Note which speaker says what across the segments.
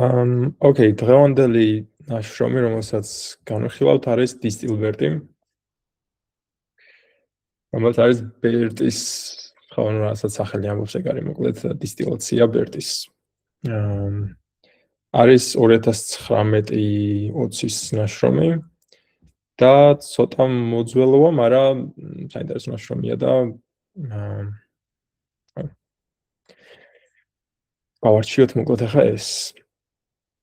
Speaker 1: Okay, დღევანდელი ნაშრომი, რომელსაც განვიხილავთ, არის დისტილბერტი. რომელიც არის ბერტის, ხო, რასაც სახელი ამბობს, ეგ არის მოკლედ დისტილაცია ბერტის. არის 2019-20-ის ნაშრომი და ცოტა მოძველოა, მაგრამ საინტერესო ნაშრომია და გავარჩიოთ მოკლედ ახლა ეს.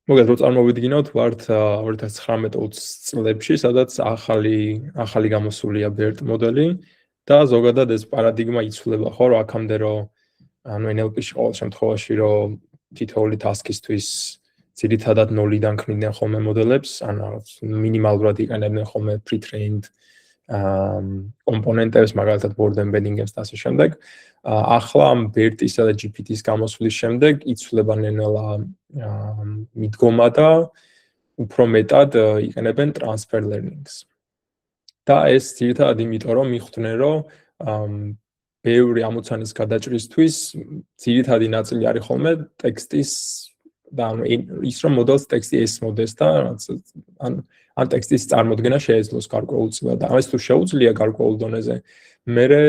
Speaker 1: მოკლედ რო წარმოვიდგინოთ, ვართ 2019-20 წლებში, სადაც ახალი გამოსულია BERT მოდელი და ზოგადად ეს პარადიგმა იცვლება, ხო, რომ აქამდე რომ NLP-ში ყოველ შემთხვევაში რომ თითოეული task-ისთვის ძირითადად 0-დან ქმნიდნენ ხოლმე მოდელებს, ან რაღაც მინიმალურად იყენებდნენ ხოლმე pre-trained კომპონენტებს, მაგალითად board embedding-ებს და ასე შემდეგ. ახლა ამ BERT-ისა და GPT-ის გამოსვლის შემდეგ იცვლება ნელა მიდგომა და უფრო მეტად იყენებენ transfer learning-ს. და ეს ძირითადად იმიტომ რომ მიხვდნენ რომ ბევრი ამოცანის გადაჭრისთვის ძირითადი ნაწილი არის ხოლმე ტექსტის და ის რომ მოდელს ტექსტი ესმოდეს და ან ტექსტის წარმოდგენა შეეძლოს გარკვეულწილად და ეს თუ შეუძლია გარკვეულ დონეზე მერე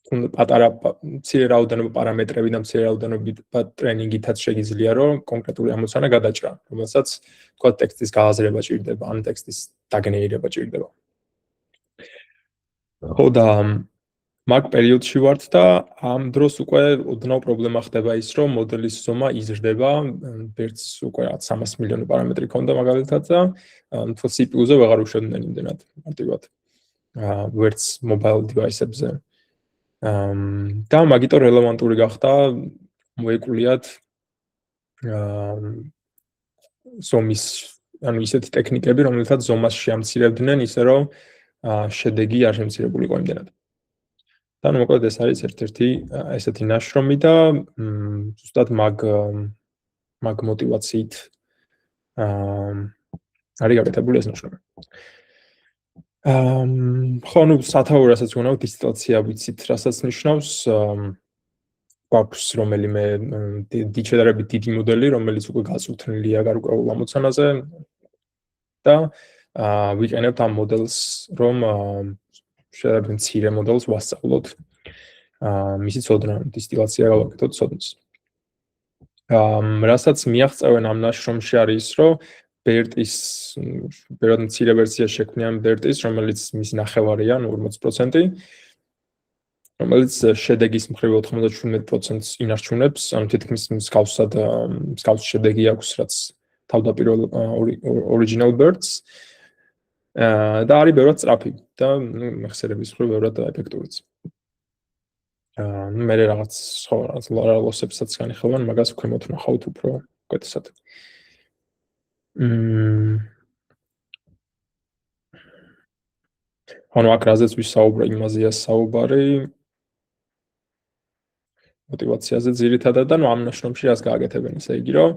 Speaker 1: პატარა მცირე რაოდენობა პარამეტრები და მცირე რაოდენობა ტრენინგითაც შეგიძლია რომ კონკრეტული ამოცანა გადაჭრა, რომელსაც თქვა ტექსტის გააზრება ჭირდება, ან ტექსტის დაგენერირება ჭირდება. ხო და მაგ პერიოდში ვართ და ამ დროს უკვე ოდნავ პრობლემა ხდება ის, რომ მოდელის ზომა იზრდება, BERT-ს უკვე 300 მილიონი პარამეტრი ქონდა მაგალითად და თქო CPU-ზე ვეღარ უშვებდნენ იმდენად მარტივად. ვერც mobile device-ებზე. და მაგიტომ რელევანტური გახდა მოეკულიათ ზომის, ანუ ისეთი ტექნიკები, რომელთაც ზომას შეამცირებდნენ, ისე რომ შედეგი არ შემცირებულიყო იმდენად. და ნუ მოკლედ ეს არის ერთ-ერთი ესეთი ნაშრომი და ზუსტად მაგ мотивაციით არის გაკეთებული ეს ნაშრომი. ხო, ნუ სათაური რასაც ვუნავთ, დისტილაცია ვიცით, რასაც ნიშნავს, გვაქვს რომელიმე შედარებით დიდი მოდელი, რომელიც უკვე გაწვრთნილია გარკვეულ ამოცანაზე და ვიყენებთ ამ მოდელს, რომ შედარებით მცირე მოდელს ვასწავლოთ მისი ცოდნა, დისტილაცია გავაკეთოთ ცოდნას. რასაც მიაღწევენ ამ ნაშრომში არის ის, რომ BERT-ის ბევრად მცირე ვერსია შექმნიან BERT-ის, რომელიც მისი ნახევარია, 40%, რომელიც შედეგის მხრივ 97%-ს ინარჩუნებს, ანუ თითქმის მსგავს შედეგი აქვს, რაც თავდაპირველ original BERT-ს. და არის ბევრად სწრაფი და მეხსიერების მხრივ ბევრად ეფექტურიც. მე რაღაც ლოსებსაც განიხილავენ, მაგას ქვემოთ ნახავთ უფრო უკეთესად. ანუ აქ რაზეც ვისაუბრე, იმაზეა საუბარი мотивациაზე ძირითადად და ამ ნაშრომში რას გააკეთებენ, ისე იგი რომ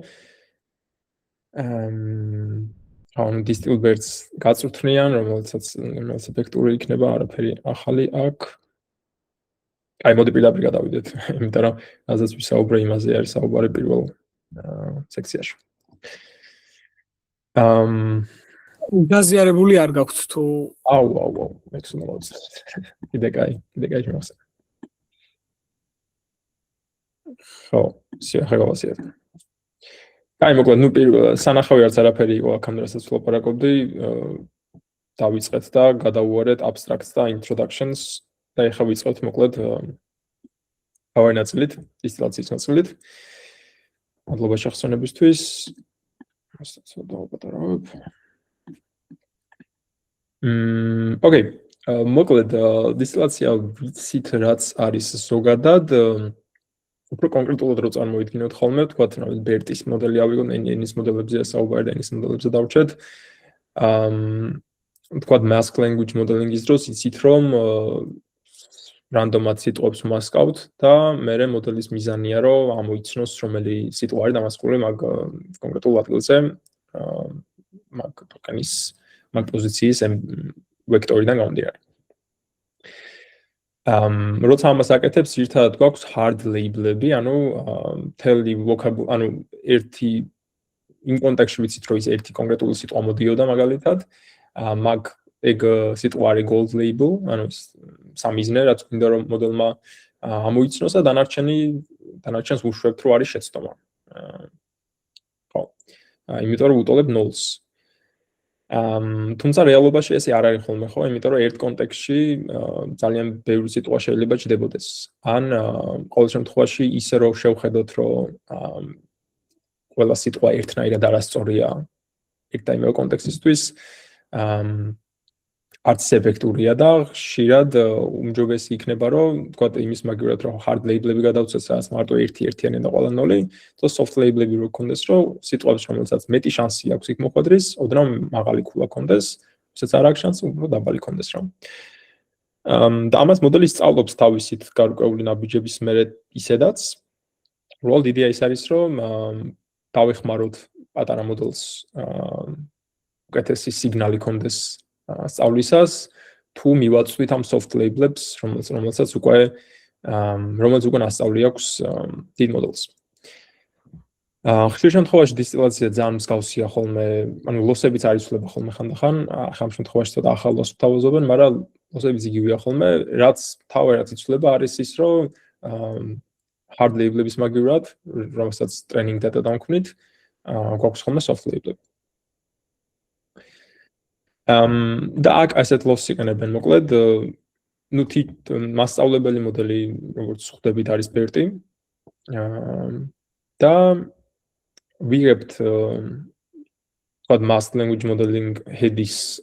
Speaker 1: ანუ დისტილბერტს გაწვრთნიან, რომელიც ეფექტური იქნება, არაფერი ახალი აქ. აი, მოდი პირდაპირ გადავიდეთ, იმიტომ რომ რაზეც ვისაუბრე, იმაზე არის საუბარი პირველ სექციაში.
Speaker 2: გაზიარებული არ გაქვთ თუ
Speaker 1: აუ, მექსუნალოც. კიდე კაი შემახსენე. ხო, ახლა აი, მოკლედ, ნუ სანახავი არც არაფერი იყო აქამდე, რასაც ვლაპარაკობდი, დავიწყეთ და გადავუარეთ abstracts და introductions და ეხლა ვიწყებთ მოკლედ ავარი ნაწილით, დისტილაციის ნაწილით. მადლობა შეხსენებისთვის. ცოტა ვაპატარავებ. Okay, მოკლედ, დისტილაცია ვიცით, რაც არის ზოგადად უფრო კონკრეტულად რო წარმოვიდგინოთ ხოლმე, თქვათ, BERT-ის მოდელი ავიღოთ, NN-ის მოდელებზეა საუბარი და NN-ის მოდელებზე დავრჩეთ. თქვათ, mask language modeling-ის დროს იცით, რომ რანდომად სიტყვებს ვმასკავთ და მერე მოდელის მიზანია, რომ ამოიცნოს, რომელი სიტყვა არის დამასკული მაგ კონკრეტულ ადგილზე, მაგ ტოკენის, მაგ პოზიციის ვექტორიდან გამომდინარე. როცა ამას აკეთებს, ერთად გვაქვს hard label-ები, ანუ მთელი vocabulary, ანუ ერთი იმ კონტექსტში ვიცით, რომ ის ერთი კონკრეტული სიტყვა მოდიოდა მაგალითად, მაგ ეგ სიტყვა არის gold label, ანუ სამიზნე, რაც გვინდა რომ მოდელმა ამოიცნოს და დანარჩენს ვუშვებთ, რომ არის შეცდომა. ხო. იმიტომ რომ ვუტოლებ null-ს. თუმცა რეალობაში ესე არ არის ხოლმე, ხო? იმიტომ რომ ერთ კონტექსტში ძალიან ბევრი სიტყვა შეიძლება ჩდებოდეს. ან ყოველ შემთხვევაში ისე რომ შევხედოთ, რომ ყველა სიტყვა ერთნაირად არასწორია ერთ და იმავე კონტექსტისთვის, არც ეფექტურია და ხშირად უმჯობესი იქნება, რომ თქვათ იმის მაგივრად რომ hard label-ები გადავცეთ, სადაც მარტო ერთი-ერთიანი და ყველა ნოლი, და soft label-ები რო გქონდეს, რომ სიტყვებს რომელსაც მეტი შანსი აქვს იქ მოხვედრის, ოდნავ მაღალი ქულა გქონდეს, ვისაც არ აქვს შანსი, უფრო დაბალი გქონდეს რა. და ამას მოდელი სწავლობს თავისით გარკვეული ნაბიჯების მერე ისედაც. უბრალოდ იდეა ის არის, რომ დავეხმაროთ პატარა მოდელს უკეთესი სიგნალი გქონდეს სწავლისას, თუ მივაწვით ამ soft label-ებს, რომელსაც უკვე ასწავლი აქვს დიდ მოდელს. ხშირ შემთხვევაში დისტილაცია ძალიან მსგავსია ხოლმე, ანუ ლოსებიც არ იცვლება ხოლმე ხანდახან, ამ შემთხვევაში ცოტა ახალ ლოსს თავაზობენ, მაგრამ ლოსებიც იგივეა ხოლმე, რაც იცვლება არის ის, რომ hard label-ების მაგივრად, რომელსაც training data დავქმნით, გვაქვს ხოლმე soft label-ები. და აქ ასეთ ლოსს იყენებენ მოკლედ, ნუ მასწავლებელი მოდელი, როგორც ხვდებით, არის BERT-ი. და ვიღებთ masked language modeling head-ის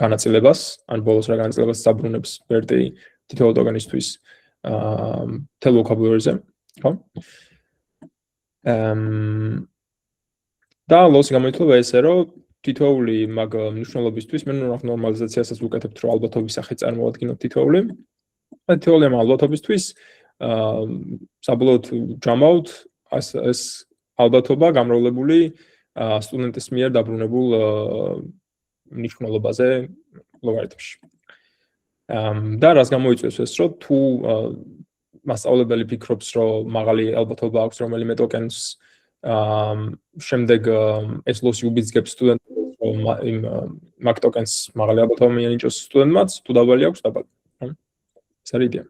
Speaker 1: განაწილებას, ან ბოლოს რა განაწილებას საბრუნებს BERT-ი თითოეულ ტოკენისთვის მთელ vocabulary-ზე, ხო? და ლოსი გამოიწვია ესე, რომ თითოეული მაგ მნიშვნელობისთვის მე ნორმალიზაციასაც ვუკეთებთ, რომ ალბათობის სახით წარმოადგინოთ თითოეული. და თითოეული ამ ალბათობისთვის საბოლოოდ ჯამავთ ეს ალბათობა გამრავლებული სტუდენტის მიერ დაბრუნებულ მნიშვნელობაზე ლოგარითმში. და რას გამოიწვევს ეს, რომ თუ მასწავლებელი ფიქრობს, რომ მაღალი ალბათობა აქვს რომელიმე ტოკენს, შემდეგ ეს ლოსი უბიძგებს სტუდენტს, რომ იმ მაგ ტოკენს მაღალი ალბათობა მიენიჭოს სტუდენტმაც, თუ დაბალი აქვს, დაბალი. ეს არის იდეა.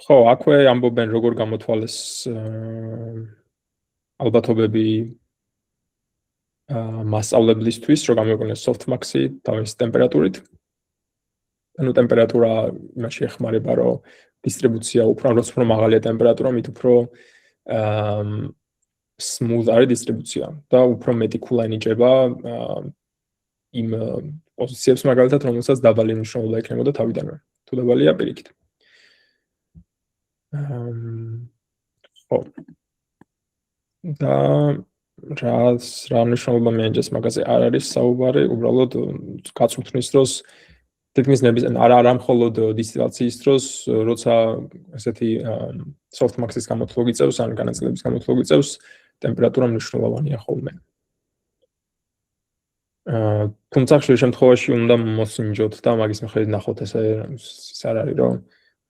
Speaker 1: ხო, აქვე ამბობენ როგორ გამოთვალეს ალბათობები მასწავლებლისთვის, რომ გამოიყენოს softmax-ი თავის ტემპერატურით. ანუ ტემპერატურა იმაში ეხმარება, რომ დისტრიბუცია როცა უფრო მაღალია ტემპერატურა, მით უფრო smooth არის დისტრიბუცია და უფრო მეტი ქულა ენიჭება იმ პოზიციებს მაგალითად, რომელსაც დაბალი მნიშვნელობა ექნებოდა თავიდანვე. თუ დაბალია პირიქით. ხო. და რა მნიშვნელობა მიენიჭეს მაგაზე არ არის საუბარი, უბრალოდ გაწვრთნის დროს თითქმის არა მხოლოდ დისტილაციის დროს, როცა ესეთი softmax-ის გამოთვლა გიწევს, ან განაწილების გამოთვლა გიწევს, ტემპერატურა მნიშვნელოვანია ხოლმე. თუმცა ხშირ შემთხვევაში უნდა მოსინჯოთ და მაგის მიხედვით ნახოთ ეს არ არის, რომ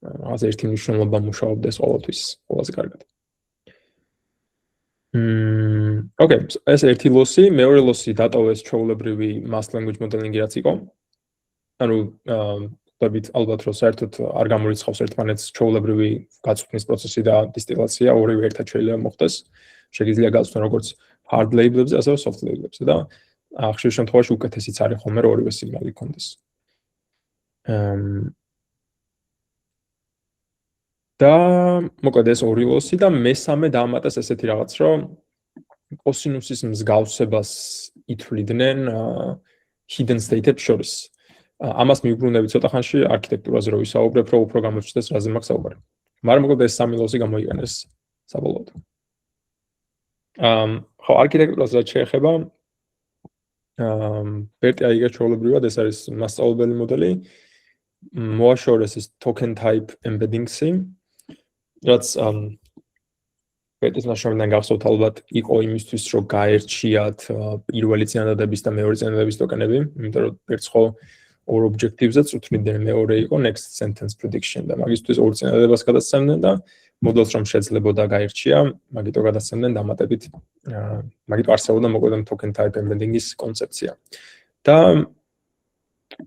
Speaker 1: რაღაც ერთი მნიშვნელობა მუშაობდეს ყოველთვის ყველაზე კარგად. Okay, ეს ერთი ლოსი, მეორე ლოსი დატოვეს ჩვეულებრივი masked language modeling-ი რაც იყო. ანუ ვთქვით ალბათ რომ საერთოდ არ გამორიცხავს ერთმანეთს ჩვეულებრივი გაწვრთნის პროცესი და დისტილაცია, ორივე ერთად შეიძლება მოხდეს. შეიძლება გაწვრთნო როგორც hard label-ებზე, ასევე soft label-ებზე და ხშირ შემთხვევაში უკეთესიც არის ხოლმე რომ ორივე სიგნალი გქონდეს. და მოკლედ ეს ორი ლოსი და მესამე დაამატეს ესეთი რაღაც, რომ კოსინუსის მსგავსებას ითვლიდნენ hidden state-ებს შორის. ამას მივუბრუნდები ცოტა ხანში არქიტექტურაზე რო ვისაუბრებ, რომ უფრო გამოჩნდეს რაზე მაქვს საუბარი. მაგრამ მოკლედ ეს სამი ლოსი გამოიყენეს საბოლოოდ. ხო, არქიტექტურაზე რაც შეეხება, BERT-ი აიგა ჩვეულებრივად, ეს არის მასწავლებელი მოდელი, მოაშორეს ეს token type embedding-ი, რაც ბერტის ნაშრომიდან გახსოვთ ალბათ იყო იმისთვის რომ გაერჩიათ პირველი წინადადების და მეორე წინადადების ტოკენები, იმიტომ რომ ბერტს ხო ორ ობჯექტივზე წუთნიდნენ, მეორე იყო next sentence prediction და მაგისთვის ორ წინადადებას გადასცემდნენ და მოდელს რომ შეძლებოდა გაერჩია, მაგიტო გადასცემდნენ დამატებით, მაგიტო არსებობდა მოკლედ token type embedding-ის კონცეფცია. და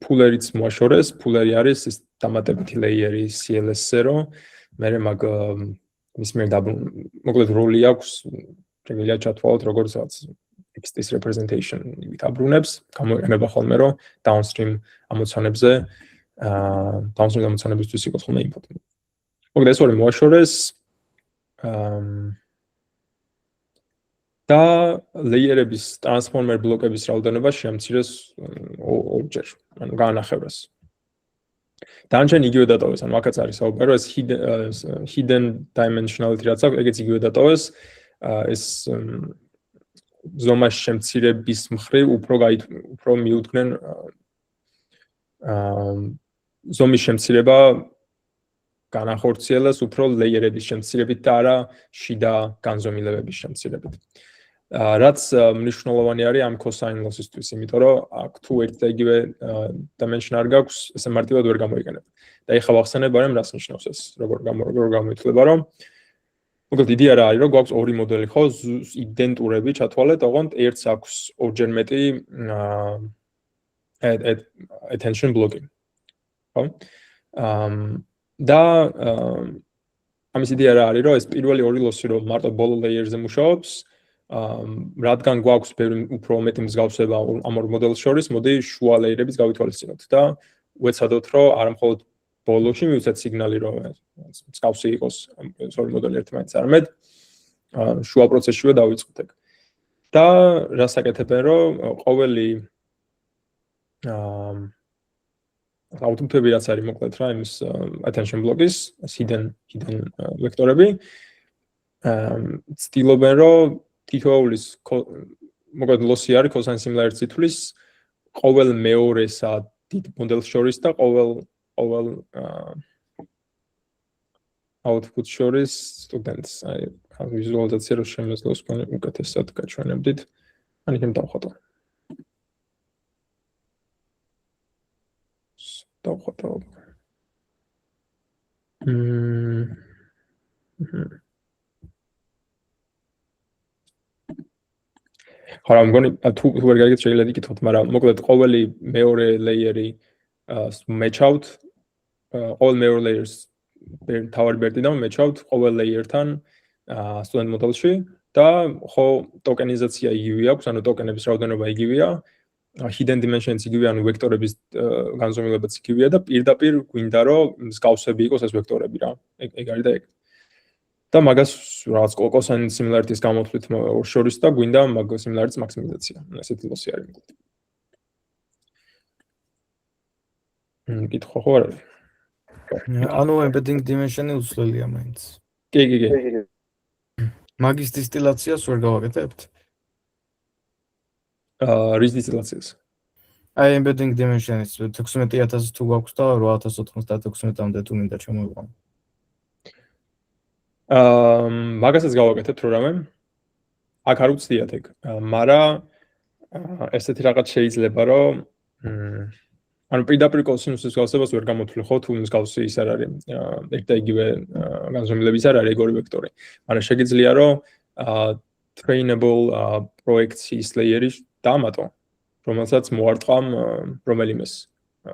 Speaker 1: ფულერიც მოაშორეს, ფულერი არის ის დამატებითი layer-ი CLS-ზე, რომ მე მაგ მის მიერ მოკლედ როლი აქვს, შეგვიძლია ჩათვალოთ როგორც text-ის representation-ით აბრუნებს, გამოიყენება ხოლმე რომ downstream ამოცანებზე, downstream ამოცანებისთვის იყოს ხოლმე input. მოკლედ ეს ორი მოაშორეს და layer-ების transformer ბლოკების რაოდენობა შეამცირეს ორჯერ, ანუ გაანახევრეს. დანარჩენ იგივე დატოვეს, ანუ აქაც არის საუბარი, ეს hidden dimensionality რაც აქვს, ეგეც იგივე დატოვეს, ეს ზომაში შემცირების მხრივ უფრო მიუდგნენ ზომის შემცირება განახორციელეს უფრო layer-ების შემცირებით და არა შიდა განზომილებების შემცირებით. რაც მნიშვნელოვანი არის ამ cosine loss-ისთვის, იმიტომ რომ აქ თუ ერთი და იგივე dimension არ გაქვს, ესე მარტივად ვერ გამოიყენებ. და ეხლა ვახსენებ, მაგრამ რას ნიშნავს ეს, როგორ გამოითვლება, რომ მოკლედ იდეა რა არის, რომ გვაქვს ორი მოდელი ხო, იდენტურები ჩათვალეთ, ოღონდ ერთს აქვს ორჯერ მეტი attention blocking. ხო? და ამის იდეა რა არის, რომ ეს პირველი ორი ლოსი რომ მარტო ბოლო layer-ზე მუშაობს, რადგან გვაქვს ბევრი უფრო მეტი მსგავსება ამ ორ მოდელს შორის, მოდი შუა layer-ების გავითვალისწინოთ და ვეცადოთ, რომ არა მხოლოდ ბოლოში მივცეთ სიგნალი, რომ მსგავსი იყოს ეს ორი მოდელი ერთმანეთს, არამედ შუა პროცესშივე დავიწყოთ ეგ. და რას აკეთებენ, რომ ყოველი აუთპუტები რაც არის მოკლედ რა იმის attention block-ის hidden ვექტორები ცდილობენ რომ თითოეულის მოკლედ loss-ი არის cosine similarity თulis ყოველ მეორესა დიდ მოდელს შორის და ყოველ output შორის students აი ვიზუალიზაცია რო შემეძლოს უკეთესად გაჩვენებდით ან იქნებ დავხატო ხარ ამ გონი თუ ვერ გაიგეთ შეიძლება იკითხოთ, მაგრამ მოკლედ ყოველი მეორე layer-ი match out all major layers თავარი ბერტი და match out ყოველ layer-თან student model-ში და ხო ტოკენიზაცია იგივე აქვს, ანუ ტოკენების რაოდენობა იგივეა, hidden dimensions იგივე, ანუ ვექტორების განზომილებაც იგივეა და პირდაპირ გვინდა რომ მსგავსები იყოს ეს ვექტორები რა. ეგ არის და ეგ. და მაგას რაღაც cosine similarity-ის გამოთვლით შორის და გვინდა მაგ similarity-ის მაქსიმიზაცია. ესეთი ლოსი არის მოკლედ. კითხვა ხო არ არის?
Speaker 2: ანუ embedding dimension-ი უცვლელია მაინც.
Speaker 1: კი.
Speaker 2: მაგის დისტილაციას ვერ გავაკეთებთ?
Speaker 1: რის დისტილაციას?
Speaker 2: აი embedding dimension-ის 16000 თუ გვაქვს და 8096-მდე თუ მინდა ჩამოვიყვანო.
Speaker 1: მაგასაც გავაკეთებთ რო რამე. აქ არ უცდიათ ეგ. მაგრამ ესეთი რაღაც შეიძლება რომ ანუ პირდაპირ კოსინუსის გავსებას ვერ გამოთვლი ხო თუ მსგავსი ის არ არის ეგ და იგივე განზომილების არ არის ეგ ორი ვექტორი. მაგრამ შეგიძლია რომ trainable პროექციის layer-ი დამატო, რომელსაც მოარტყამ რომელიმეს,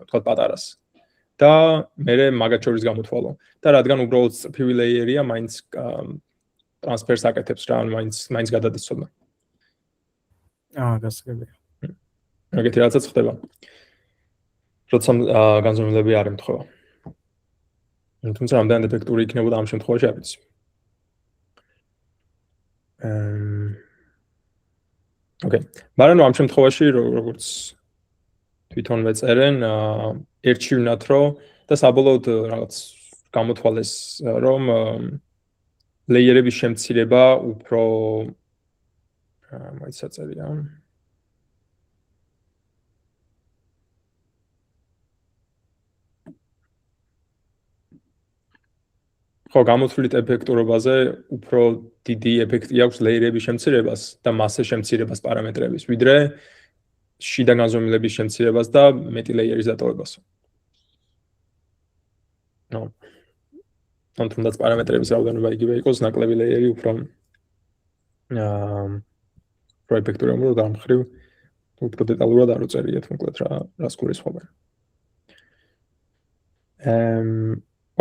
Speaker 1: თქვა პატარას. და მე მაგათ შორის გამოთვალო. და რადგან უბრალოდ PV layer-ია, მაინც transfer-ს აკეთებს რა, მაინც გადადის ცოდნა.
Speaker 2: გასაგებია.
Speaker 1: ეგეთი რაღაცაც ხდება. როცა განზომილები არ ემთხვევა. თუმცა რამდენი ეფექტური იქნებოდა ამ შემთხვევაში არ ვიცი. ოკეი. მაგრამ ამ შემთხვევაში როგორც თვითონ მეწერენ, ერჩივნათ რომ და საბოლოოდ რაღაც გამოთვალეს რომ layer-ების შემცირება უფრო მაინც საწერია. ხო, გამოთვლით ეფექტურობაზე უფრო დიდი ეფექტი აქვს ლეიერების შემცირებას და მასის შემცირებას პარამეტრების, ვიდრე შიდა განზომილების შემცირებას და მეტი ლეიერის დატოვებას. ან თუნდაც პარამეტრების რაოდენობა იგივე იყოს, ნაკლები ლეიერი უფრო ეფექტურია, რომ დამხრივ უფრო დეტალურად არ უწერიეთ, მოკლედ რას გულისხმობენ.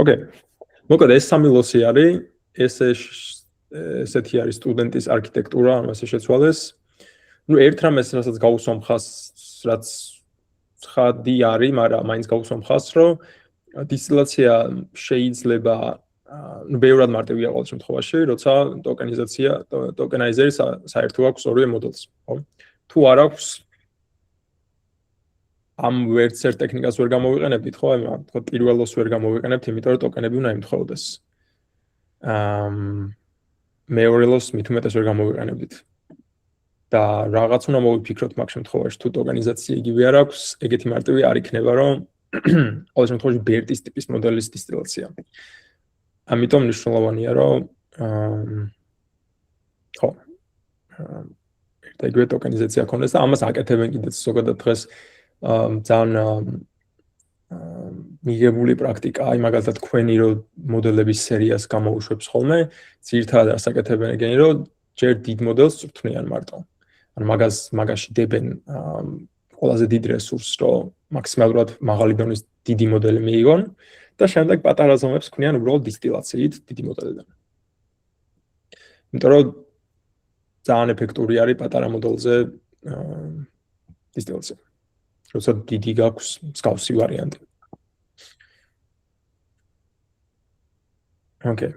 Speaker 1: ოკეი. მოკლედ ეს სამი ლოსი არის, ესეთი არის სტუდენტის არქიტექტურა, ანუ ესე შეცვალეს. ერთ რამეს, რასაც გავუსვამ ხაზს, რაც ცხადი არის, მაგრამ მაინც გავუსვამ ხაზს, რომ დისტილაცია შეიძლება ბევრად მარტივია ყოველ შემთხვევაში, როცა ტოკენაიზერი საერთო აქვს ორივე მოდელს, ხო? თუ არ აქვს ამ ვერც ერთ ტექნიკას ვერ გამოვიყენებთ, ხო? თქო პირველ ლოს ვერ გამოვიყენებთ, იმიტომ რომ ტოკენები უნდა იმთხოვდეს. მეორე ლოს მით უმეტეს ვერ გამოვიყენებთ. და რაღაც უნდა მოვიფიქროთ მაგ შემთხვევაში, თუ ტოკენიზაცია იგივე არ აქვს, ეგეთი მარტივი არ იქნება, რომ ყოველ შემთხვევაში ბერტის ტიპის მოდელის დისტილაცია. ამიტომ მნიშვნელოვანია, რომ ხო, ეგრე ტოკენიზაცია ქონდეს და ამას აკეთებენ კიდეც ზოგადად დღეს ძალიან მიღებული პრაქტიკა, აი მაგალითად თქვენი რომ მოდელების სერიას გამოუშვებს ხოლმე, ძირითადად რას აკეთებენ ეგენი, რომ ჯერ დიდ მოდელს წვრთნიან მარტო. ანუ მაგაში დებენ ყველაზე დიდ რესურსს, რომ მაქსიმალურად მაღალი დონის დიდი მოდელი მიიღონ და შემდეგ პატარა ზომებს ქმნიან უბრალოდ დისტილაციით დიდი მოდელიდან. იმიტომ რომ ძალიან ეფექტური არის პატარა მოდელზე დისტილაცია. როცა დიდი გაქვს მსგავსი ვარიანტი. ოკეი.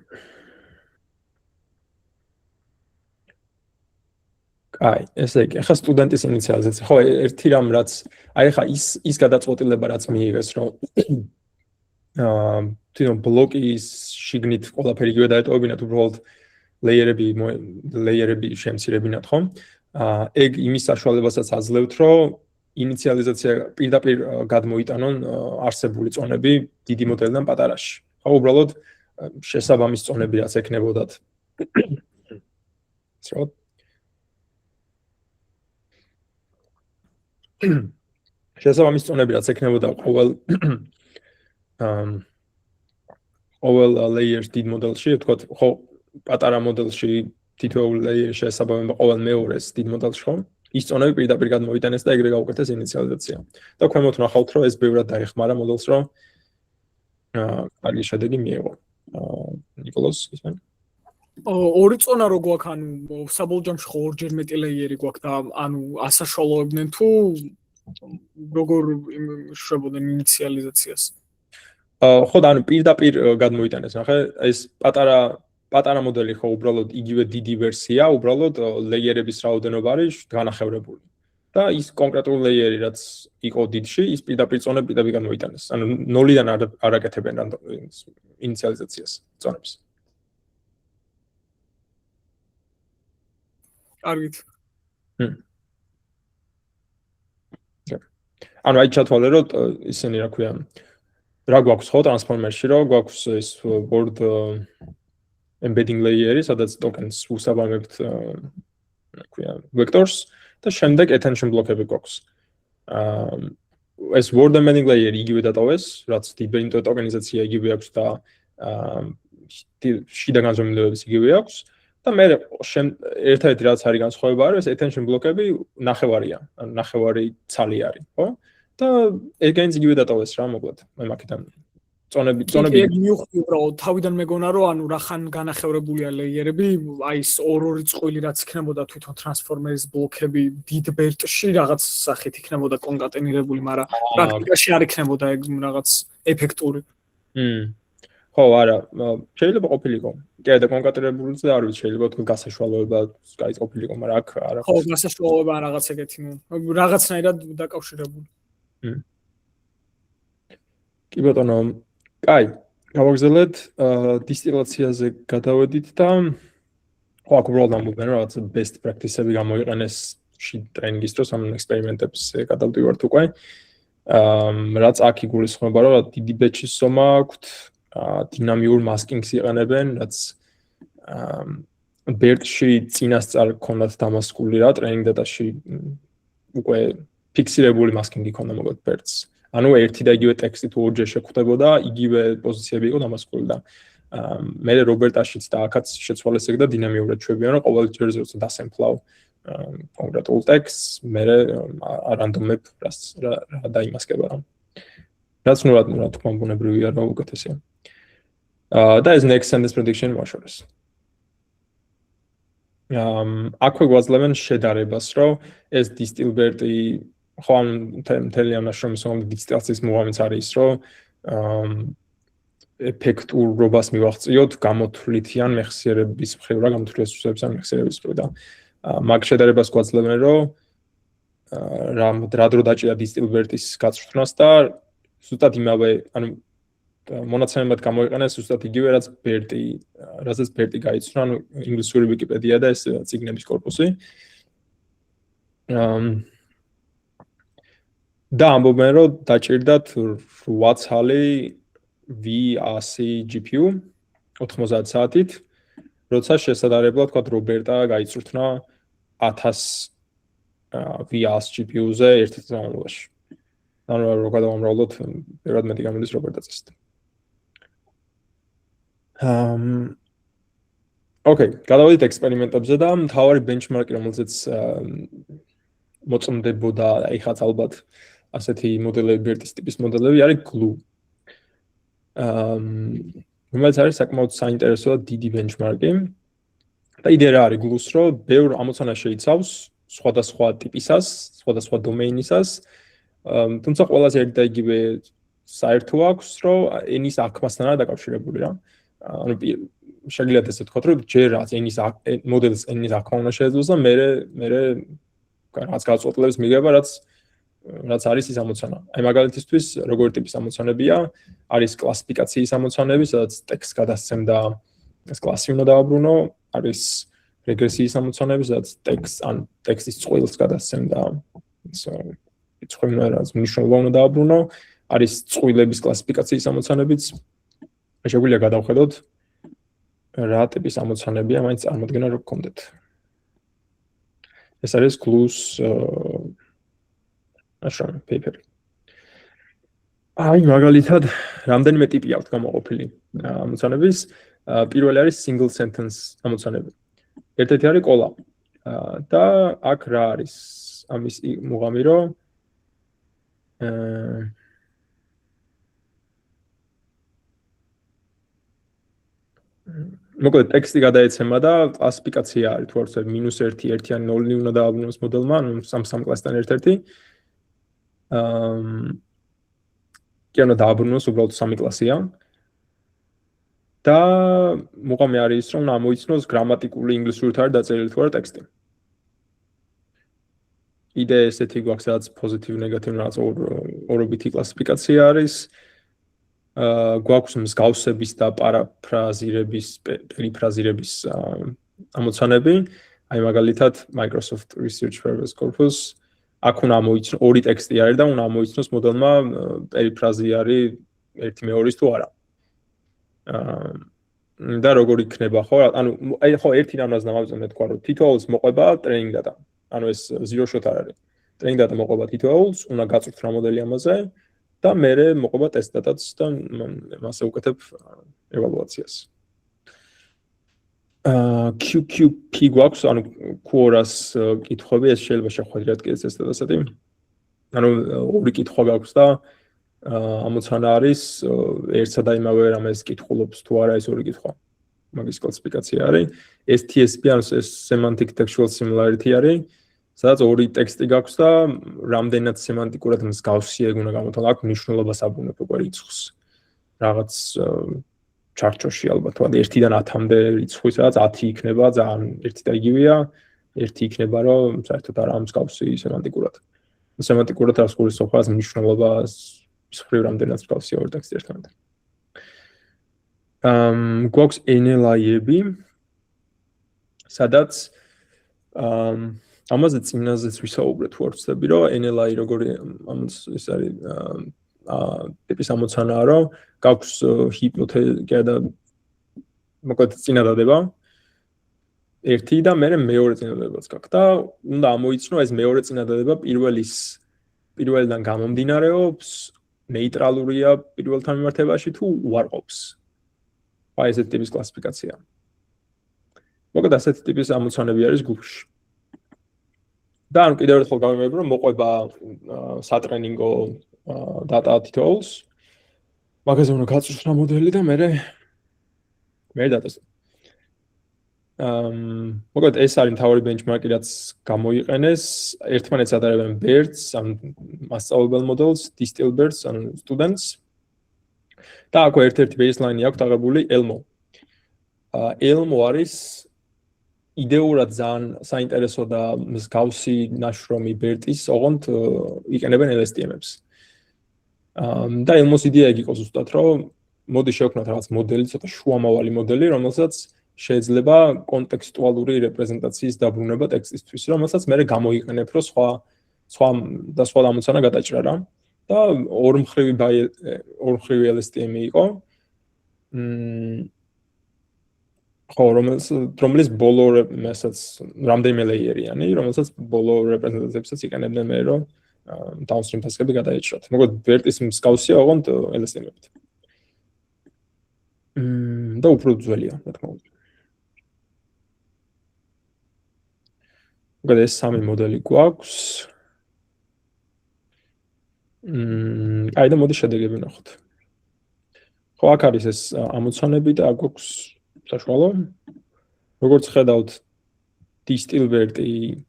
Speaker 1: აი, ესე იგი, ახლა სტუდენტის ინიციალიზაცია. ხო, ერთი რამ რაც აი ახლა ის გადაწყვეტილება რაც მიიღეს, რომ თვითონ ბლოკის შიგნით ყველაფერი იგივე დაეტოვებინათ, უბრალოდ ლეიერები შემცირებინათ, ხო? ეგ იმის საშუალებასაც აძლევთ, რომ ინიციალიზაცია პირდაპირ გადმოიტანონ არსებული წონები დიდი მოდელიდან პატარაში. ხო, უბრალოდ შესაბამის წონები რაც ექნებოდათ. შესაბამის წონები რაც ექნებოდა ყოველ ლეიერს დიდ მოდელში, ვთქვათ, ხო, პატარა მოდელში თითოეული ლეიერი შეესაბამება ყოველ მეორეს დიდ მოდელში, ხო? ის წონები პირდაპირ გადმოიტანეს და ეგრე გაუკეთეს ინიციალიზაცია. და ქვემოთ ნახავთ, რომ ეს ბევრად დაეხმარა მოდელს, რომ კარგი შედეგი მიიღო. ნიკოლოზ, ისმენ?
Speaker 3: ორი წონა რო გვაქვს, ანუ საბოლოო ჯამში ხო ორჯერ მეტი ლეიერი გვაქვს და ანუ ასაშუალოებდნენ თუ როგორ შვებოდნენ ინიციალიზაციას?
Speaker 1: ხო და ანუ პირდაპირ გადმოიტანეს, ნახე, ეს პატარა მოდელი ხო უბრალოდ იგივე დიდი ვერსია, უბრალოდ ლეიერების რაოდენობა არის განახევრებული. და ის კონკრეტული ლეიერი რაც იყო დიდში, ის პირდაპირ წონები პირდაპირ გადმოიტანეს. ანუ ნოლიდან არ აკეთებენ ინიციალიზაციას წონებს.
Speaker 3: კარგით.
Speaker 1: ანუ აი ჩათვალე რომ ისინი რა ქვია რა გვაქვს ხო ტრანსფორმერში რომ გვაქვს ეს word embedding layer-ი, სადაც tokens უსაბამებთ რა ქვია vectors და შემდეგ attention block-ები გვაქვს. ეს word embedding layer-ი იგივე დატოვეს, რაც დიბენიტო ტოკენიზაცია იგივე აქვს და შიდა განზომილებების იგივე აქვს. და მე ერთ-ერთი რაც არის განსხვავება არის ეს attention block-ები ნახევარია, ანუ ნახევარი ცალი არის, ხო? და ეგენიც იგივე დატოვეს რა, მოკლედ. მე მაგიდან წონები
Speaker 3: მივხვდი უბრალოდ თავიდან მეგონა რომ ანუ რახან განახევრებულია ლეიერები, აი ეს ორი წყვილი რაც იქნებოდა თვითონ ტრანსფორმერის ბლოკები დიდ ბერტში რაღაც სახით იქნებოდა კონკატენირებული, მაგრამ პრაქტიკაში არ იქნებოდა ეგ რაღაც ეფექტური.
Speaker 1: ხო, არა, შეიძლება ყოფილიყო. კი, და კონკრეტებულიც და არ ვიცი, შეიძლება თქო გასაშვალოება კაი ყოფილიყო, მაგრამ აქ არა.
Speaker 3: ხო, გასაშვალოება რაღაც ეგეთი, რაღაცნაირად დაკავშირებული.
Speaker 1: კი ბატონო, კაი, გავაგზავნეთ დისტილაციაზე გადავედით და ხო, აქ უბრალოდ ამბობენ, რომ რაღაც best practice-ები გამოიყენეს ტრენინგის დროს, ამ ექსპერიმენტებს გადავდივართ უკვე. რაც აქ იგულისხმება, რომ დიდი ბეჩის ზომა აქვთ, დინამიურ მასკინგს იყენებენ, რაც BERT-ში წინასწარ ქონდათ დამასკული რა ტრეინინგ დატაში უკვე ფიქსირებული მასკინგი ქონდა მოგეთ BERT-ს. ანუ ერთი და იგივე ტექსტი თუ ორჯერ შეხვდებოდა, იგივე პოზიციები იყო დამასკული და მე რობერტაშიც და აქაც შეცვალეს ეგ და დინამიურად ჩვევიან, რომ ყოველ ჯერზე როცა დასემფლავ კონკრეტულ ტექსტს, მე რანდომებ რა დაიმასკება რა. რაც ნუ რა თქმა უნდა ბუნებრივია რა უკეთესია. და ეს next sentence prediction ვაშორეს. აქვე გვაძლევენ შედარებას, რომ ეს დისტილბერტი ხო ამ მთელი ამ ნაშრომის დისტილაციის მოღამეც არის, რომ ეფექტურობას მივაღწიოთ გამოთვლითიან მეხსიერების მხრივ რა გამოთვლითი რესურსების ან მეხსიერების მხრივ და მაგ შედარებას გვაძლევენ, რომ რა დრო დაჭირა დისტილბერტის გაწვრთნას და ზუსტად იმავე, ანუ მონაცემებად გამოიყენეს ზუსტად იგივე რაც რასაც BERT-ი გაიცნო, ანუ ინგლისური ვიკიპედია და ეს წიგნების კორპუსი. და ამბობენ, რომ დაჭირდათ 8 ცალი V100 GPU 90 საათით, როცა შესაძლებლად თქვა რობერტა გაიწვრთნა 1000 V100 GPU-ზე ერთ წამებაში. ანუ რო გადავამრავლოთ, ბევრად მეტი გამოდის რობერტაცის. ოკეი, გადავიდეთ ექსპერიმენტებზე და მთავარი ბენჩმარკი, რომელზეც მოწმდებოდა, ეხაც ალბათ ასეთი მოდელები, BERT-ის ტიპის მოდელები არის GLUE. რომელიც არის საკმაოდ საინტერესო და დიდი ბენჩმარკი. და იდეა რა არის GLUE-ს, რომ ბევრ ამოცანას შეიცავს, სხვადასხვა ტიპისას, სხვადასხვა დომეინისას. თუმცა ყველაზე ერთი და იგივე საერთო აქვს, რომ ენის აღქმასთანაა დაკავშირებული რა. ანუ შეგიძლიათ ესე ვთქვათ, რომ ჯერ რაც მოდელს ენის აღქმა უნდა შეეძლოს და მე რაც გაწყვეტილებას მიგება, რაც არის ის ამოცანა. აი მაგალითისთვის, როგორი ტიპის ამოცანებია, არის კლასიფიკაციის ამოცანები, სადაც ტექსტს გადასცემდა ეს კლასი უნდა დააბრუნო, არის რეგრესიის ამოცანები, სადაც ტექსტის წყვილს გადასცემდა წყვილს მნიშვნელობა უნდა დააბრუნო, არის წყვილების კლასიფიკაციის ამოცანებიც. შეგვიძლია გადავხედოთ რა ტიპის ამოცანებია მაინც წარმოდგენა რო გქონდეთ. ეს არის GLUE-ს ნაშრომი, paper. აი მაგალითად, რამდენიმე ტიპი აქვს გამოყოფილი ამოცანების. პირველი არის single sentence ამოცანები. ერთ-ერთი არის ყოლა. და აქ რა არის ამის მუღამი, რომ მოკლედ ტექსტი გადაეცემა და კლასიფიკაცია არის თუ არის -1, 1 ან 0 უნდა დააბრუნოს მოდელმა, ანუ სამ კლასთან ერთ-ერთი. კი ანუ დააბრუნოს უბრალოდ 3 კლასია. და მოყამე არის რომ ამოიცნოს გრამატიკული ინგლისურით არის დაწერილი თუ არა ტექსტი. იდეა ესეთი გვაქვს, რაც პოზიტივ, ნეგატივ, რაც ორობითი კლასიფიკაცია არის. გვაქვს მსგავსების და პარაფრაზირების, პერიფრაზირების ამოცანები. აი მაგალითად Microsoft Research Purpose Corpus. აქ უნდა ამოიცნოს ორი ტექსტი არის და უნდა ამოიცნოს მოდელმა პერიფრაზი არის ერთი მეორის თუ არა. და როგორ იქნება ხო? ანუ აი ხო ერთი რამაზ დამავიწყდეთ თქვა რომ თითოეულს მოყვება ტრეინინგ დატა. ანუ ეს zero shot არ არის. ტრეინინგ დატა მოყვება თითოეულს, უნდა გაწვრთნა მოდელი ამაზე და მერე მოყვება ტესტ დატაც და მასე უკეთებ ევალუაციას. QQP გვაქვს, ანუ Quora-ს კითხვები, ეს შეიძლება შეხვედრიათ კიდეც ეს დასათი. ანუ ორი კითხვა გაქვს და ამოცანა არის ერთსა და იმავე რამეს კითხულობს თუ არა ეს ორი კითხვა. მაგის კლასიფიკაცია არის. STSP, ანუ Semantic Textual Similarity არის, სადაც ორი ტექსტი გაქვს და რამდენად სემანტიკურად მსგავსია ეგ უნდა გამოთვალო. აქ მნიშვნელობას აბრუნებ უკვე რიცხვს. რაღაც ჩარჩოში ალბათ, ვთქვათ 1-დან 10-მდე რიცხვი, სადაც 10 იქნება ძალიან ერთი და იგივეა, 1 იქნება, რომ საერთოდ არ ამსგავსი სემანტიკურად. სემანტიკურად არის გულის სოფას მნიშვნელობას მსხრივ რამდენად მსგავსია ორი ტექსტი ერთმანეთთან. გვაქვს NLI-ები, სადაც ამაზე წინაზეც ვისაუბრეთ, თუ არ ვცდები, რომ NLI როგორი ამას ეს არის ტიპის ამოცანაა, რომ გაქვს ჰიპოთეზა და მოკლედ წინადადება ერთი და მე მეორე წინადადებაც გაქვს და უნდა ამოიცნო ეს მეორე წინადადება პირველიდან გამომდინარეობს, ნეიტრალურია პირველთან მიმართებაში თუ უარყოფს. აი ესეთი ტიპის კლასიფიკაცია. მოკლედ ასეთი ტიპის ამოცანები არის გუგლში. და ანუ კიდევ ერთხელ გავიმეორებ, რომ მოყვება სატრენინგო data titles. მაგაზე უნდა გაწვრთნა მოდელი და მე დატეს. მოკლედ ეს არის მთავარი benchmark-ი, რაც გამოიყენეს. ერთმანეთს ატარებენ BERTs, ან მასწავლებელ მოდელს, DistilBERTs, ან students. და აქ ერთ-ერთი baseline-ი აქვს აღებული ELMO. ELMO არის იდეურად ძალიან საინტერესო და მსგავსი ნაშრომი BERT-ის, ოღონდ იყენებენ LSTM-ებს. და ELMO-ს იდეა იგი იყო ზუსტად, რომ მოდი შევქმნათ რაღაც მოდელი, ცოტა შუამავალი მოდელი, რომელსაც შეიძლება კონტექსტუალური რეპრეზენტაციის დაბრუნება ტექსტისთვის, რომელსაც მე გამოიყენებ, რომ სხვა ამოცანა გადაჭრა რა. და ორმხრივი LSTM იყო. ხო, რომელიც ბოლო მესაც რამდენიმე ლეიერიანი, რომელსაც ბოლო რეპრეზენტაციებსაც იყენებდნენ მე, რომ downstream task-ები გადაეჭრათ. მოკლედ BERT-ის მსგავსია, ოღონდ LSTM-ებით. და უფრო ძველია, რა თქმა უნდა. მოკლედ ეს სამი მოდელი გვაქვს. აი და მოდი შედეგები ვნახოთ. ხო, აქ არის ეს ამოცანები და აქ გვაქვს საშუალო. როგორც ხედავთ, DistilBERT-ი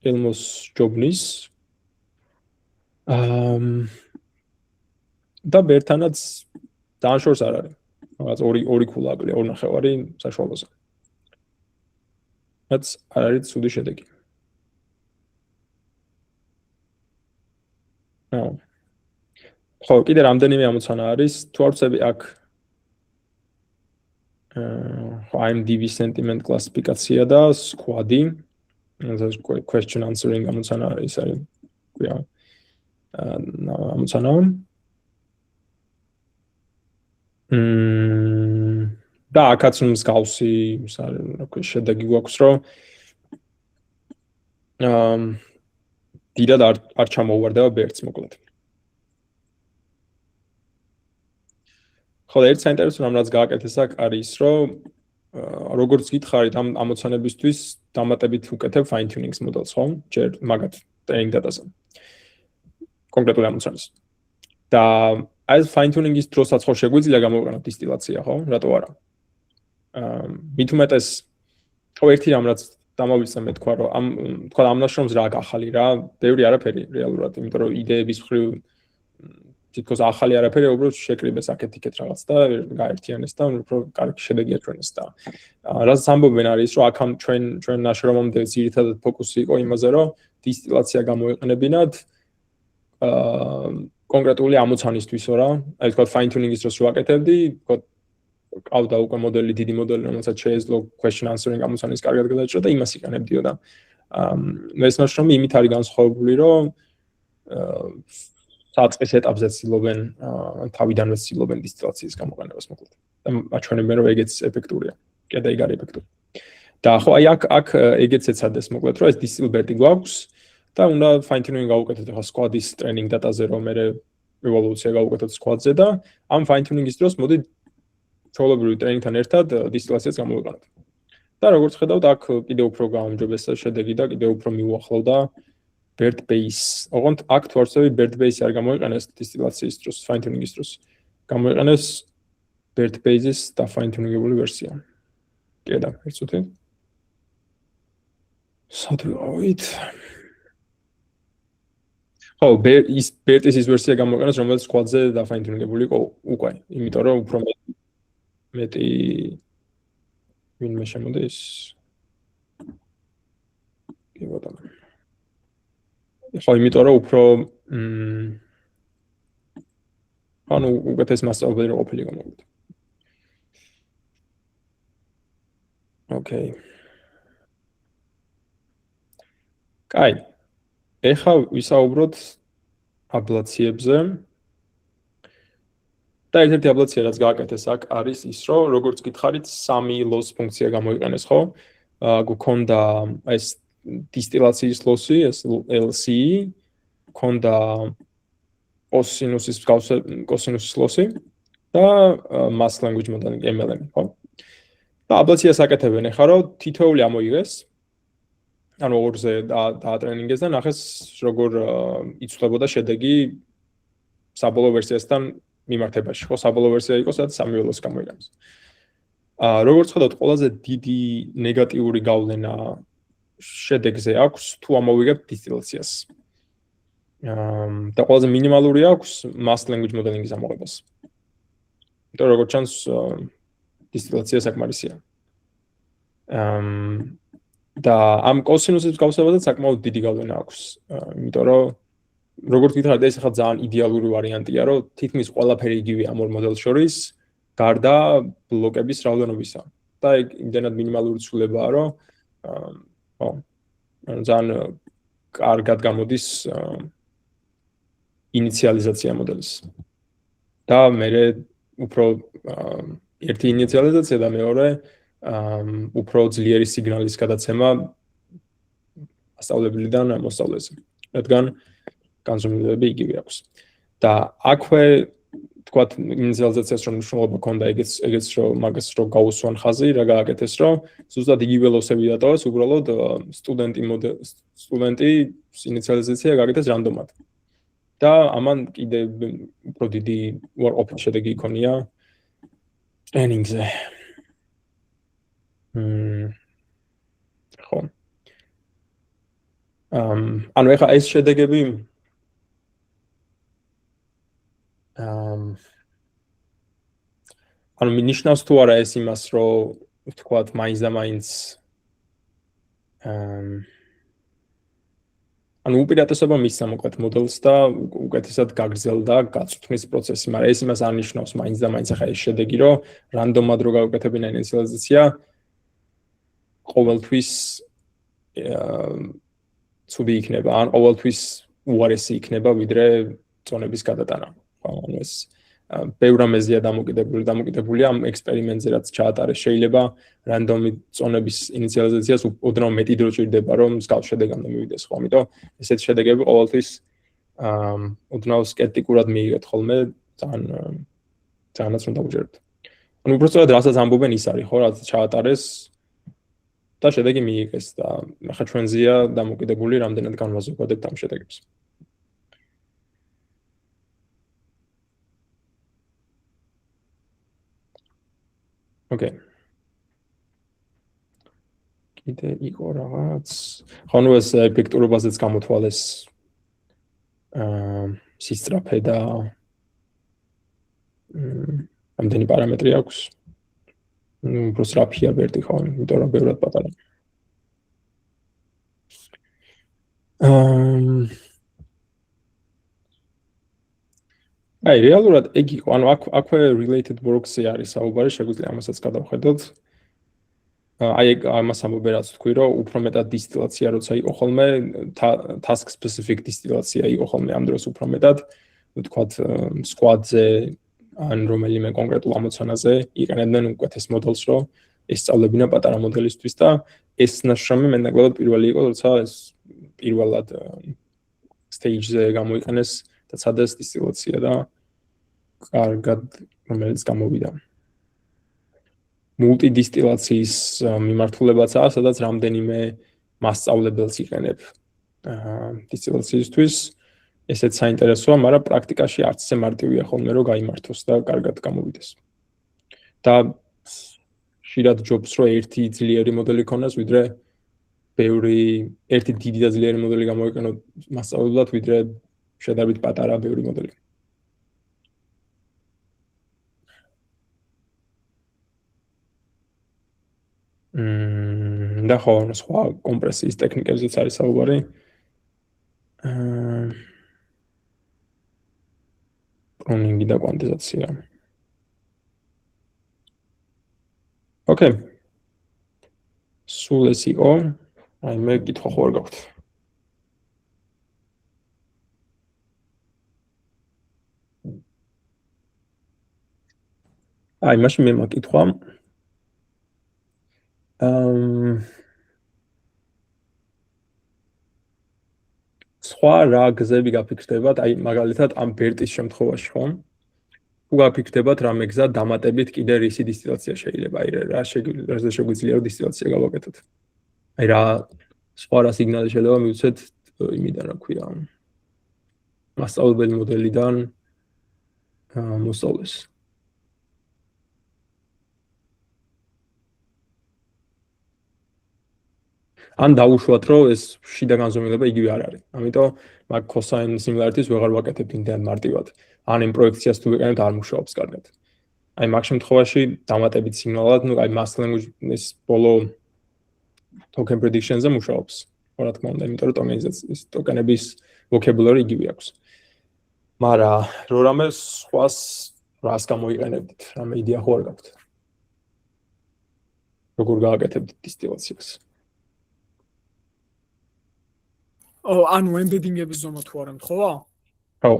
Speaker 1: ELMO-ს ჯობნის. და BERT-თანაც ძალიან შორს არ არის. რაღაც ორი ქულა აკლია, 2.5 საშუალოზე. რაც არ არის ცუდი შედეგი. ხო, კიდე რამდენიმე ამოცანა არის, თუ არ ვწები აქ IMDb sentiment კლასიფიკაცია და squad-ი, ეს question answering ამოცანა არის, ქვია. ამოცანა. და აქაც მსგავსი, შედეგი გვაქვს, რომ დიდად არ ჩამოუვარდება BERT-ს მოკლედ. ხო, ერთ საინტერესო რამ რაც გააკეთეს აქ არის, რომ როგორც გითხარით ამ ამოცანებისთვის დამატებით უკეთებ fine tuning-ს მოდელს, ხო? ჯერ მაგათ training data-ზე. კონკრეტული ამოცანის. და აი ეს fine tuning-ის დროსაც ხო შეგვიძლია გამოვიყენოთ დისტილაცია, ხო? რატო არა? მით უმეტეს ხო ერთი რამ რაც დამოვიწყე მე თქვა, რომ ამ ნაშრომს რა ახალი რა, ბევრი არაფერი რეალურად, იმიტომ რომ იდეების მხრივ თითქოს ახალი არაფერი, უბრალოდ შეკრიბეს აქეთ-იქეთ რაღაც და გაერთიანეს და უფრო კარგი შედეგი აჩვენეს და რაც ამბობენ არის, რომ აქ ჩვენ ნაშრომამდე ძირითადად ფოკუსი იყო იმაზე, რომ დისტილაცია გამოიყენებინათ კონკრეტული ამოცანისთვისო რა, აი თქვა fine tuning-ის დროს ვაკეთებდი, თქვა ყავდა უკვე მოდელი, დიდი მოდელი, რომელსაც შეეძლო question answering ამოცანის კარგად გადაჭრა და იმას იყენებდიო და ეს ნაშრომი იმით არის განსხვავებული, რომ საწყის ეტაპზე ცდილობენ თავიდანვე ცდილობენ დისტილაციის გამოყენებას მოკლედ. და აჩვენებენ, რომ ეგეც ეფექტურია. კიდე ეგ არის ეფექტური. და ხო, აი აქ ეგეც ეცადეს მოკლედ, რომ ეს DistilBERT-ი გვაქვს და უნდა fine tuning გავუკეთოთ ახლა squad-ის training data-ზე, რომ მე evolve-ია გავუკეთოთ squad-ზე და ამ fine tuning-ის დროს მოდი ჩვეულებრივი ტრენინგთან ერთად დისტილაციას გამოვიყენოთ. და როგორც ხედავთ, აქ კიდე უფრო გაამჯობესა შედეგი და კიდე უფრო მიუახლოვდა BERT base. ოღონდ აქ თუ არ ვწევი BERT base არ გამოიყენეს დისტილაციის დროს, fine tuning-ის დროს. გამოიყენეს BERT base-ის და fine tuning-ებული ვერსია. კიდე ერთ წუთი. სად ვიყავით? ხო, BERT-ის ის ვერსია გამოიყენეს, რომელიც squad-ზე და fine tuning-ებული იყო უკვე, იმიტომ რომ უფრო მეტი ვინმე შემოდის. კი ბატონო. ხო, იმიტომ რომ უფრო ანუ უკეთეს მასწავლებელი რო ყოფილიყო მოგვით. ოკეი. კაი. ეხლა ვისაუბროთ აბლაციებზე. და ერთ-ერთი აბლაცია რაც გააკეთეს აქ არის ის, რომ როგორც გითხარით, 3 loss ფუნქცია გამოიყენეს, ხო? გქონდა ეს დისტილაციის loss-ი, ეს LCE, გქონდა cosinus loss-ი და mask language modeling MLM, ხო? და აბლაციას აკეთებენ ახლა, რომ თითოეული ამოიღეს, ანუ ორზე დაატრენინგეს და ნახეს როგორ იცვლებოდა შედეგი საბოლოო ვერსიასთან მიმართებაში, ხო, საბოლოო ვერსია იყო, სადაც 3 ველოს გამოიყენეს. როგორც ხედავთ, ყველაზე დიდი ნეგატიური გავლენა შედეგზე აქვს თუ ამოვიგებთ დისტილაციას. და ყველაზე მინიმალური აქვს mask language modeling-ის ამოღებას. იმიტომ როგორც ჩანს დისტილაცია საკმარისია. და ამ კოსინუსის გავსებაზე საკმაოდ დიდი გავლენა აქვს. იმიტომ რომ როგორც გითხარით, ეს ახლა ძალიან იდეალური ვარიანტია, რომ თითქმის ყველაფერი იგივე ამ ორ მოდელს შორის, გარდა ბლოკების რაოდენობისა. და ეგ იმდენად მინიმალური ცვლილებაა, რომ ხო, ძალიან კარგად გამოდის ინიციალიზაცია მოდელის. და მე უფრო ერთი ინიციალიზაცია და მეორე უფრო ძლიერი სიგნალის გადაცემა მასწავლებლიდან მოსწავლეზე. რადგან განზომილებები იგივე აქვს. და აქვე თქვათ ინიციალიზაციას რომ მნიშვნელობა ქონდა ეგეც რომ მაგას რომ გაუსვან ხაზი, რა გააკეთეს რომ ზუსტად იგივე ლოსები დატოვეს, უბრალოდ სტუდენტი ინიციალიზაცია გააკეთეს რანდომად. და ამან კიდე უფრო დიდი უარყოფითი შედეგი იქონია ტრენინგზე. ხო. ანუ ეხლა ეს შედეგები ანუ ნიშნავს თუ არა ეს იმას, რომ ვთქვათ, მაინც და მაინც ანუ უპირატესობა მისცა მოკლედ მოდელს და უკეთესად გაგრძელდა გაწვრთნის პროცესი, მაგრამ ეს იმას არ ნიშნავს მაინც და მაინც ახლა ეს შედეგი, რომ რანდომად რო გავუკეთებინა ინიციალიზაცია ყოველთვის ცუდი იქნება, ან ყოველთვის უარესი იქნება, ვიდრე წონების გადატანა. ანუ ეს ბევრ ამაზეა დამოკიდებული ამ ექსპერიმენტზე, რაც ჩაატარეს, შეიძლება რანდომი წონების ინიციალიზაციას უდრაო მეტი დრო ჭირდება, რომ მსგავს შედეგამდე მივიდეს, ხო? ამიტომ ესეთი შედეგები ყოველთვის უდრაო სკეპტიკურად მიიღეთ ხოლმე, ძალიანაც უნდა უჯერებთ. ანუ უბრალოდ რასაც ამბობენ ის არის, ხო, რაც ჩაატარეს და შედეგი მიიღეს და ახლა ჩვენზეა დამოკიდებული, რამდენად განვაზოგადებთ ამ შედეგებს. Okay. კიდე იყო რაღაც. ხო, ნუ ეს ეფექტურობაზეც გამოთვალეს სისწრაფე და ამდენი პარამეტრი აქვს. ნუ უფრო სწრაფია ვერტი ხო, იმიტომ რომ ბევრად პატარა. აი, რეალურად ეგ იყო, ანუ აქვე related works-ი არის საუბარი, შეგვიძლია ამასაც გადავხედოთ. აი, ამას ამბობენ რაც თქვი, რომ უფრო მეტად დისტილაცია როცა იყო ხოლმე, task specific დისტილაცია იყო ხოლმე ამ დროს უფრო მეტად, ვთქვათ, squad-ზე ან რომელიმე კონკრეტულ ამოცანაზე იყენებდნენ უკეთეს მოდელს, რომ ესწავლებინა პატარა მოდელისთვის და ეს ნაშრომი მენაკლებად პირველი იყო, როცა ეს პირველად stage-ზე გამოიყენეს და ცადეს დისტილაცია და კარგად რომელიც გამოვიდა. მულტიდისტილაციის მიმართულებაცაა, სადაც რამდენიმე მასწავლებელს იყენებ დისტილაციისთვის. ესეც საინტერესოა, მაგრამ პრაქტიკაში არც ისე მარტივია ხოლმე რომ გაიმართოს და კარგად გამოვიდეს. და ხშირად ჯობს რომ ერთი ძლიერი მოდელი ქონდეს, ვიდრე ერთი დიდი და ძლიერი მოდელი გამოიყენოთ მასწავლებლად, ვიდრე შედარებით პატარა ბევრი მოდელი. და ხო, სხვა კომპრესიის ტექნიკებზეც არის საუბარი. პრუნინგი და კვანტიზაცია. Okay. სულ ეს იყო. აი მე კითხვა ხო არ გაქვთ. აი, მაშინ მე მაკითხვა. სხვა რა გზები გაფიქრდებათ, აი მაგალითად ამ ბერტის შემთხვევაში ხომ? თუ გაფიქრდებათ რამე გზა დამატებით კიდე რისი დისტილაცია შეიძლება, აი რა შეგვიძლია რომ დისტილაცია გავაკეთოთ. აი რა სხვა რა სიგნალი შეიძლება მივცეთ იმიდან რა ქვია. მასწავლებელი მოდელიდან მოსწავლეს. ან დაუშვათ რომ ეს შიდა განზომილება იგივე არ არის. ამიტომ მაგ cosine similarities ვეღარ ვაკეთებ იმდან მარტივად. ან იმ პროექციას თუ ვიყენებთ არ მუშაობს კარგად. აი მაგ შემთხვევაში დამატებით სიგნალად, ну აი mask language ეს ბოლო token prediction-ზე მუშაობს. რა თქმა უნდა, იმიტომ რომ ტოკენების vocabulary იგივე აქვს. მაგრამ რო რამე სხვას რას გამოიყენებდით? რამე იდეა ხო არ გაქვთ? როგორ გააკეთებთ დისტილაციას?
Speaker 3: ანუ embedding-ების ზომა თუ არ ემთხოვა?
Speaker 1: ხო.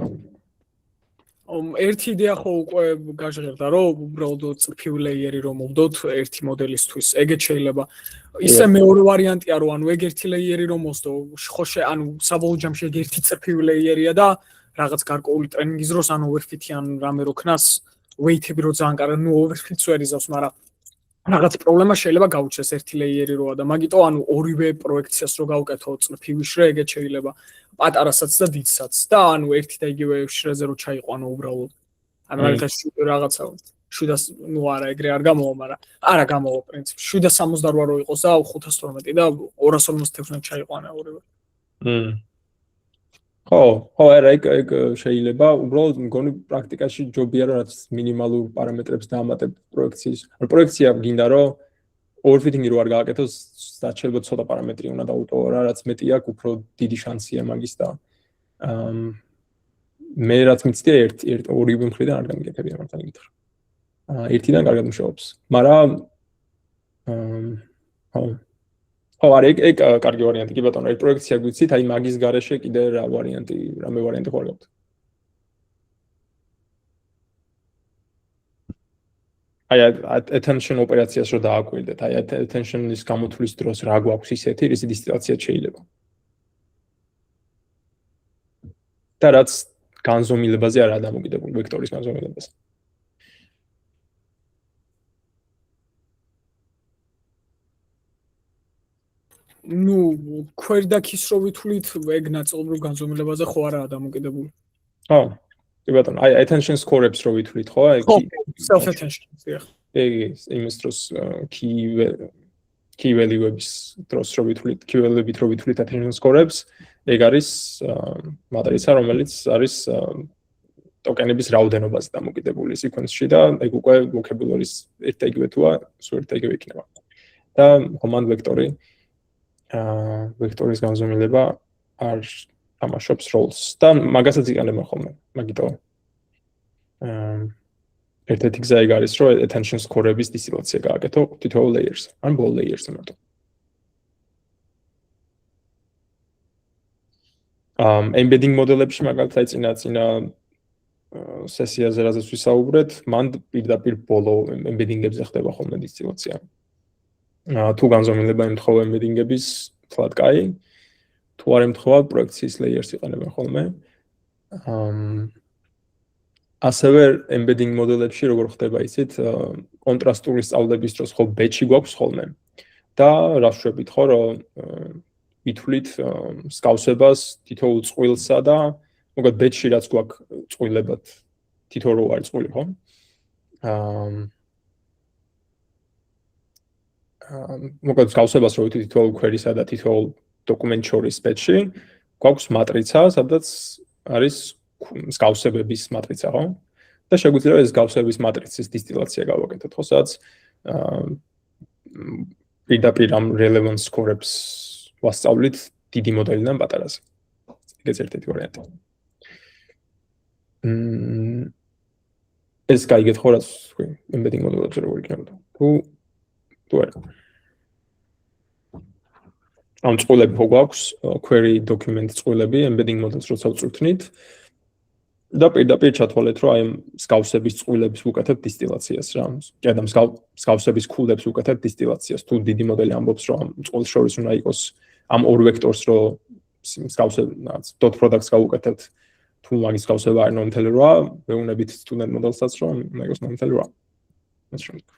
Speaker 3: ერთი იდეა ხო უკვე გაჟღერდა, რომ უბრალოდ წრფივ ლეიერი რომ მოვდოთ ერთი მოდელისთვის. ეგეც შეიძლება. ისე მეორე ვარიანტია, რომ ანუ ეგ ერთი ლეიერი რომ მოსდო, ხო ანუ საბოლოო ჯამში ეგ ერთი წრფივ ლეიერია და რაღაც გარკვეული ტრენინგის დროს ან overfit-ი ან რამე რო ქნას, weight-ები რო ძალიან კარგად, ну overfit-ს ვერ იზავს, მაგრამ რაღაც პრობლემა შეიძლება გაუჩეს ერთი ლეიერი როა და მაგიტო ანუ ორივე პროექციას რო გავუკეთო წრფივი შრე, ეგეც შეიძლება პატარასაც და დიდსაც და ანუ ერთი და იგივე შრეზე რო ჩაიყვანო უბრალოდ. ანუ რაღაცა 700 ну არა ეგრე არ გამოვა, მაგრამ არა გამოვა პრინციპი 768 რო იყოს და 512 და 256 ჩაიყვანა ორივე.
Speaker 1: ხო, არა ეგ შეიძლება, უბრალოდ მგონი პრაქტიკაში ჯობია რომ რაც მინიმალურ პარამეტრებს დაამატებ პროექციის. ანუ პროექცია გინდა რომ overfitting-ი რო არ გააკეთოს, შეიძლება ცოტა პარამეტრი უნდა დაუტოვო რა, რაც მეტი აქვს, უფრო დიდი შანსია მაგის და მე რაც მიცდია ორივე მხრიდან არ გამიგეთებია მართლა გითხრა. ერთიდან კარგად მუშაობს. მაგრამ ხო, არა, ეგ კარგი ვარიანტი, კი ბატონო, ერთ პროექცია გვიცით, აი მაგის გარეშე კიდე რამე ვარიანტი ხო არ გაქვთ? აი attention ოპერაციას რო დააკვირდეთ, აი attention-ის გამოთვლის დროს რა გვაქვს ისეთი, რისი დისტილაცია შეიძლება. და რაც განზომილებაზე არა დამოკიდებული, ვექტორის განზომილებაზე.
Speaker 3: ну ქვერდაქისროვით თვლით ეგ ნაწილობრივ განზომილებაზე ხო არაა დამოკიდებული.
Speaker 1: ხო, კი ბატონო, აი attention score-ებს რო ვითვლით, ხო?
Speaker 3: ხო, self attention.
Speaker 1: ეგ იმის დროს key value-ების დროს რო ვითვლით, key value-ებით რო ვითვლით attention score-ებს, ეგ არის მატრიცა, რომელიც არის ტოკენების რაოდენობაზე დამოკიდებული sequence-ში და ეგ უკვე vocabulary-ის ერთ და იგივე თუა, სულ ერთ და იგივე იქნება. და command vector-ი ვექტორის განზომილება არ თამაშობს როლს და მაგასაც იყენებენ ხოლმე. მაგიტო ერთ-ერთი გზა ეგ არის, რომ attention score-ების დისტილაცია გააკეთო თითოეულ layers-ზე, ან ბოლ layers-ზე მარტო. Embedding მოდელებში მაგალითად წინა სესიაზე რაზეც ვისაუბრეთ, მან პირდაპირ ბოლო embedding-ებზე ხდება ხოლმე დისტილაცია. თუ განზომილება ემთხოვა embedding-ების თლად კაი, თუ არ ემთხოვა პროექციის layers იყენებენ ხოლმე. ასევე embedding მოდელებში როგორ ხდება იცით, კონტრასტული სწავლების დროს ხო batch-ი გვაქვს ხოლმე და რა ვშვებით ხო, რომ ვითვლით მსგავსებას თითოეულ წყვილსა და მოკლედ batch-ში რაც გვაქვს წყვილებად თითო რო არის წყვილი ხო? მოკლედ მსგავსებას რო ვითვლით თითოეულ query-სა და თითოეულ დოკუმენტ შორის batch-ში გვაქვს მატრიცა, სადაც არის მსგავსებების მატრიცა, ხო? და შეგვიძლია ეს მსგავსების მატრიცის დისტილაცია გავაკეთოთ, ხო, სადაც პირდაპირ ამ relevance score-ებს ვასწავლით დიდი მოდელიდან პატარაზე. ეგეც ერთ-ერთი ვარიანტი. ეს გაიგეთ ხო, რაც embedding მოდელებზე როგორ იქნებოდა? თუ არა. ამ წყვილები ხო გვაქვს, query document წყვილები embedding models როცა ვწვრთნით. და პირდაპირ ჩათვალეთ, რომ აი ამ მსგავსების წყვილების უკეთებ დისტილაციას რა. კი და მსგავსების ქულებს უკეთებ დისტილაციას. თუ დიდი მოდელი ამბობს, რომ ამ წყვილს შორის უნდა იყოს ამ ორ ვექტორს, რომ მსგავსებად dot products გავუკეთებთ, თუ მაგის მსგავსება არ ნორმთელი როა, ვეუბნებით სტუდენტ მოდელსაც, რომ უნდა იყოს ნორმთელი როა. ეს შემდეგ.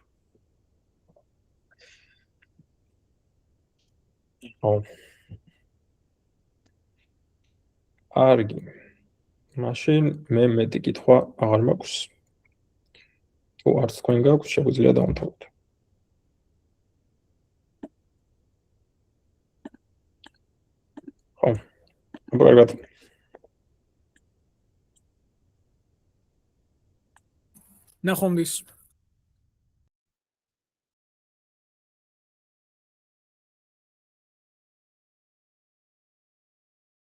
Speaker 1: კარგი. მაშინ მე მეტი კითხვა აღარ მაქვს. თუ არც თქვენ გაქვთ, შეგვიძლია დავამთავროთ. ხო. კარგად.
Speaker 3: ნახვამდის.